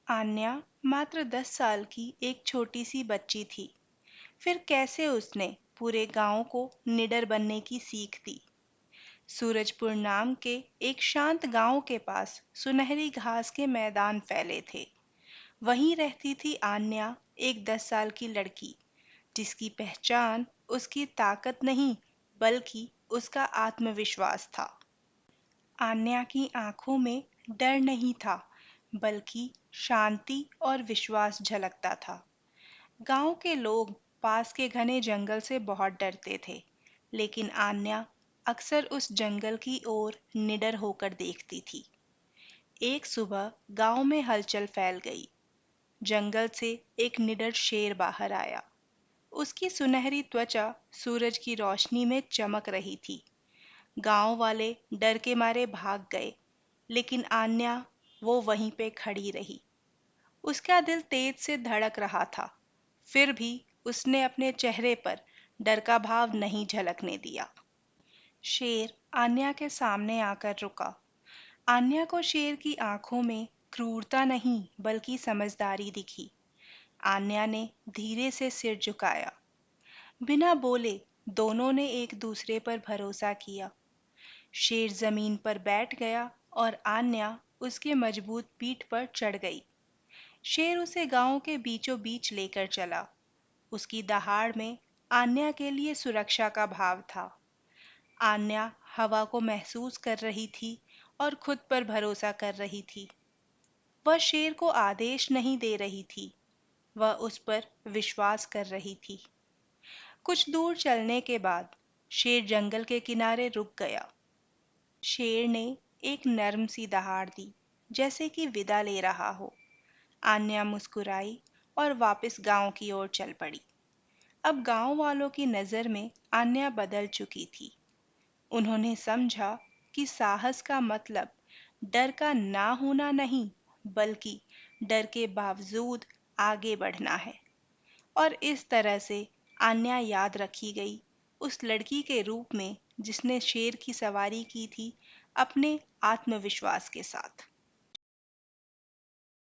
आन्या मात्र 10 साल की एक छोटी सी बच्ची थी। फिर कैसे उसने पूरे गांव को निडर बनने की सीख दी। सूरजपुर नाम के एक शांत गांव के पास सुनहरी घास के मैदान फैले थे। वहीं रहती थी आन्या, एक 10 साल की लड़की, जिसकी पहचान उसकी ताकत नहीं बल्कि उसका आत्मविश्वास था। आन्या की आंखों में डर नहीं था, बल्कि शांति और विश्वास झलकता था। गांव के लोग पास के घने जंगल से बहुत डरते थे, लेकिन आन्या अक्सर उस जंगल की ओर निडर होकर देखती थी। एक सुबह गांव में हलचल फैल गई। जंगल से एक निडर शेर बाहर आया। उसकी सुनहरी त्वचा सूरज की रोशनी में चमक रही थी। गांव वाले डर के मारे भाग गए, लेकिन आन्या वो वहीं पे खड़ी रही। उसका दिल तेज से धड़क रहा था, फिर भी उसने अपने चेहरे पर डर का भाव नहीं झलकने दिया। शेर आन्या के सामने आकर रुका। आन्या को शेर की आंखों में क्रूरता नहीं बल्कि समझदारी दिखी। आन्या ने धीरे से सिर झुकाया। बिना बोले दोनों ने एक दूसरे पर भरोसा किया। शेर जमीन पर बैठ गया और आन्या उसके मजबूत पीठ पर चढ़ गई। शेर उसे गांव के बीचों बीच लेकर चला। उसकी दहाड़ में आन्या के लिए सुरक्षा का भाव था। आन्या हवा को महसूस कर रही थी और खुद पर भरोसा कर रही थी। वह शेर को आदेश नहीं दे रही थी, वह उस पर विश्वास कर रही थी। कुछ दूर चलने के बाद शेर जंगल के किनारे रुक गया। शेर ने एक नर्म सी दहाड़ दी, जैसे कि विदा ले रहा हो। आन्या मुस्कुराई और वापस गांव की ओर चल पड़ी। अब गांव वालों की नजर में आन्या बदल चुकी थी। उन्होंने समझा कि साहस का मतलब डर का ना होना नहीं, बल्कि डर के बावजूद आगे बढ़ना है। और इस तरह से आन्या याद रखी गई, उस लड़की के रूप में जिसने शेर की सवारी की थी, अपने आत्मविश्वास के साथ।